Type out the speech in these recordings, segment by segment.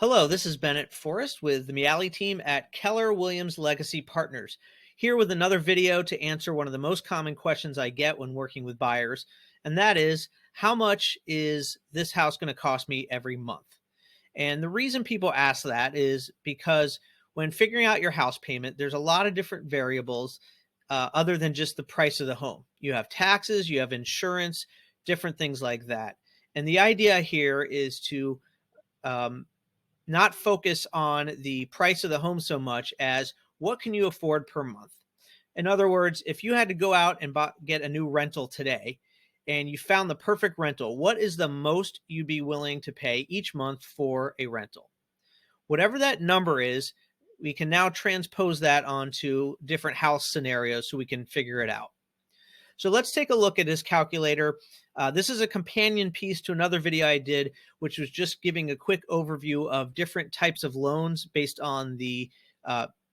Hello, this is Bennett Forrest with the Meali team at Keller Williams Legacy Partners, here with another video to answer one of the most common questions I get when working with buyers, and that is, how much is this house going to cost me every month? And the reason people ask that is because when figuring out your house payment, there's a lot of different variables other than just the price of the home. You have taxes, you have insurance, different things like that. And the idea here is to um, not focus on the price of the home so much as what can you afford per month. In other words, if you had to go out and get a new rental today and you found the perfect rental, what is the most you'd be willing to pay each month for a rental? Whatever that number is, we can now transpose that onto different house scenarios so we can figure it out. So let's take a look at this calculator. This is a companion piece to another video I did, which was just giving a quick overview of different types of loans based on the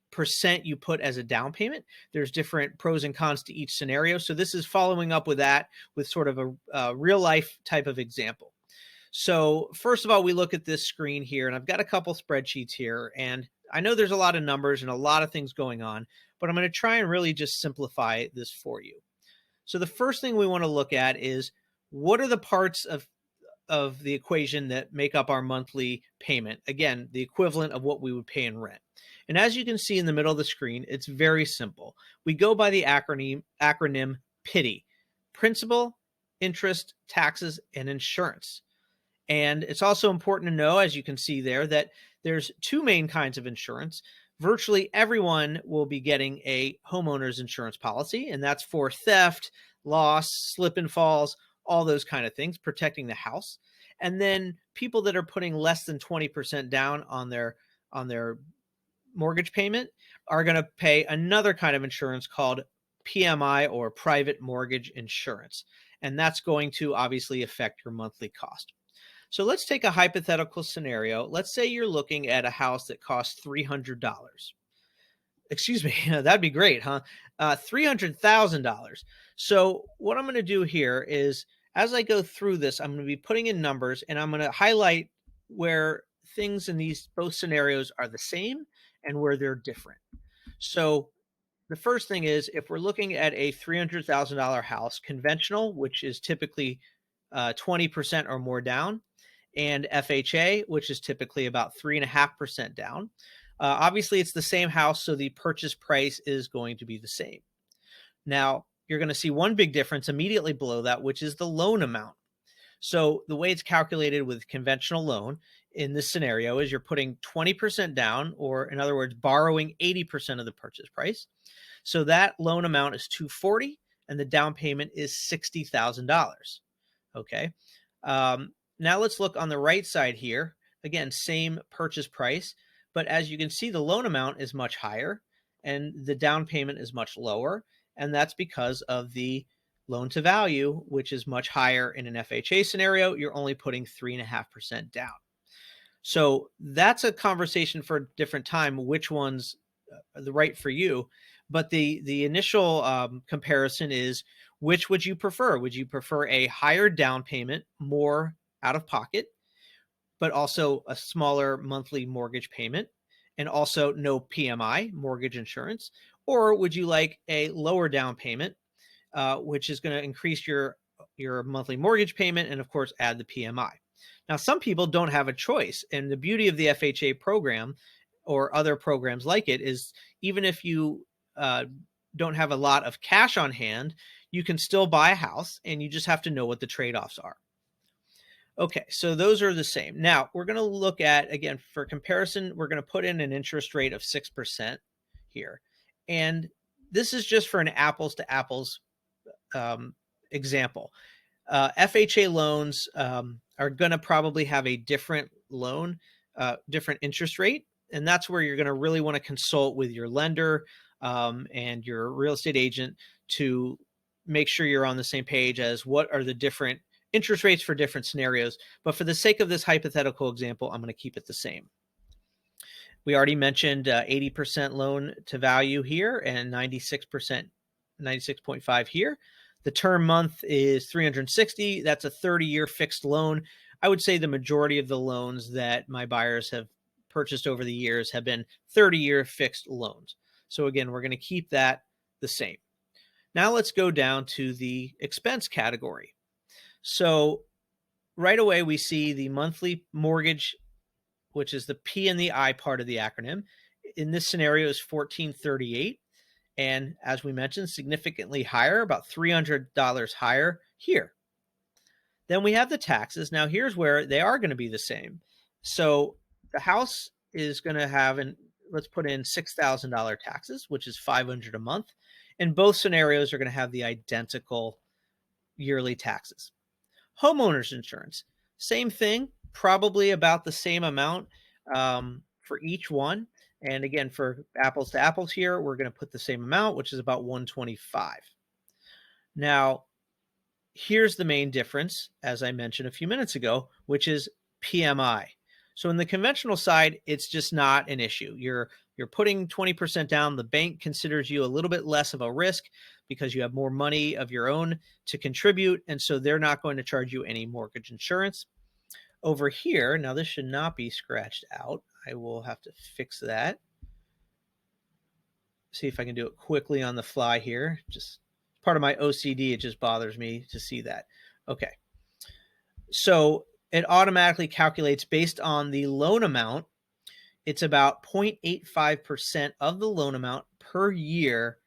percent you put as a down payment. There's different pros and cons to each scenario. So this is following up with that with sort of a real life type of example. So first of all, we look at this screen here, and I've got a couple spreadsheets here, and I know there's a lot of numbers and a lot of things going on, but I'm going to try and really just simplify this for you. So the first thing we want to look at is, what are the parts of the equation that make up our monthly payment? Again, the equivalent of what we would pay in rent. And as you can see in the middle of the screen, it's very simple. We go by the acronym PITI: principal, interest, taxes, and insurance. And it's also important to know, as you can see there, that there's two main kinds of insurance. Virtually everyone will be getting a homeowner's insurance policy, and that's for theft, loss, slip and falls, all those kind of things, protecting the house. And then people that are putting less than 20% down on their mortgage payment are going to pay another kind of insurance called PMI, or private mortgage insurance. And that's going to obviously affect your monthly cost. So let's take a hypothetical scenario. Let's say you're looking at a house that costs $300. Excuse me, that'd be great, huh? $300,000. So what I'm going to do here is, as I go through this, I'm going to be putting in numbers, and I'm going to highlight where things in these both scenarios are the same and where they're different. So the first thing is, if we're looking at a $300,000 house, conventional, which is typically 20% or more down, and FHA, which is typically about 3.5% down. Obviously, it's the same house, so the purchase price is going to be the same. Now, you're going to see one big difference immediately below that, which is the loan amount. So the way it's calculated with conventional loan in this scenario is you're putting 20% down, or in other words, borrowing 80% of the purchase price. So that loan amount is $240,000, and the down payment is $60,000. Okay. Now let's look on the right side here. Again, same purchase price, but as you can see, the loan amount is much higher and the down payment is much lower. And that's because of the loan to value, which is much higher in an FHA scenario. You're only putting 3.5% down. So that's a conversation for a different time, which one's the right for you. But the initial comparison is, which would you prefer? Would you prefer a higher down payment, more out of pocket, but also a smaller monthly mortgage payment, and also no PMI, mortgage insurance? Or would you like a lower down payment, which is going to increase your monthly mortgage payment and, of course, add the PMI? Now, some people don't have a choice. And the beauty of the FHA program or other programs like it is, even if you don't have a lot of cash on hand, you can still buy a house, and you just have to know what the trade-offs are. Okay, so those are the same. Now, we're going to look at, again, for comparison, we're going to put in an interest rate of 6% here. And this is just for an apples to apples example. FHA loans are going to probably have a different loan, different interest rate. And that's where you're going to really want to consult with your lender and your real estate agent to make sure you're on the same page as what are the different interest rates for different scenarios. But for the sake of this hypothetical example, I'm going to keep it the same. We already mentioned 80% loan to value here and 96%, 96.5 here. The term month is 360. That's a 30-year fixed loan. I would say the majority of the loans that my buyers have purchased over the years have been 30-year fixed loans. So again, we're going to keep that the same. Now let's go down to the expense category. So right away, we see the monthly mortgage, which is the P and the I part of the acronym. In this scenario is $1,438. And as we mentioned, significantly higher, about $300 higher here. Then we have the taxes. Now here's where they are going to be the same. So the house is going to have, let's put in $6,000 taxes, which is $500 a month. And both scenarios are going to have the identical yearly taxes. Homeowners insurance, same thing, probably about the same amount for each one. And again, for apples to apples here, we're going to put the same amount, which is about $125. Now, here's the main difference, as I mentioned a few minutes ago, which is PMI. So in the conventional side, it's just not an issue. You're putting 20% down. The bank considers you a little bit less of a risk because you have more money of your own to contribute, and so they're not going to charge you any mortgage insurance. Over here, now this should not be scratched out. I will have to fix that. See if I can do it quickly on the fly here. Just part of my OCD, it just bothers me to see that. Okay. So it automatically calculates based on the loan amount. It's about 0.85% of the loan amount per year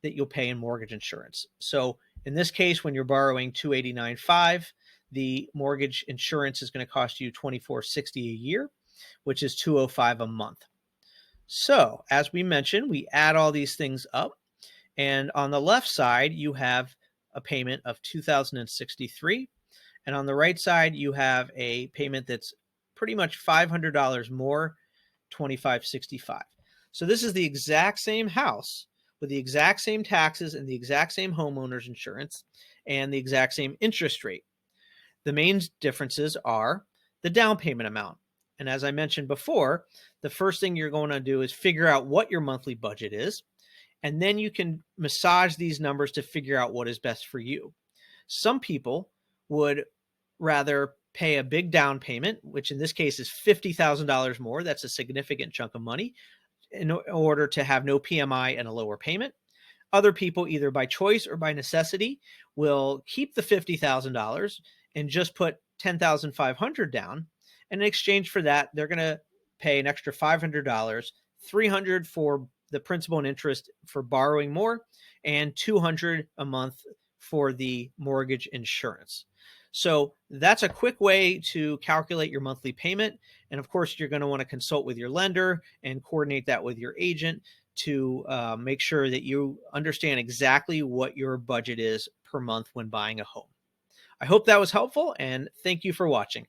that you'll pay in mortgage insurance. So in this case, when you're borrowing $289.5, the mortgage insurance is going to cost you $24.60 a year, which is $205 a month. So as we mentioned, we add all these things up, and on the left side, you have a payment of $2,063, and on the right side, you have a payment that's pretty much $500 more, $2,565. So this is the exact same house with the exact same taxes and the exact same homeowners insurance and the exact same interest rate. The main differences are the down payment amount. And as I mentioned before, the first thing you're going to do is figure out what your monthly budget is, and then you can massage these numbers to figure out what is best for you. Some people would rather pay a big down payment, which in this case is $50,000 more. That's a significant chunk of money in order to have no PMI and a lower payment. Other people, either by choice or by necessity, will keep the $50,000 and just put $10,500 down. And in exchange for that, they're going to pay an extra $500, $300 for the principal and interest for borrowing more, and $200 a month for the mortgage insurance. So that's a quick way to calculate your monthly payment. And of course, you're going to want to consult with your lender and coordinate that with your agent to make sure that you understand exactly what your budget is per month when buying a home. I hope that was helpful, and thank you for watching.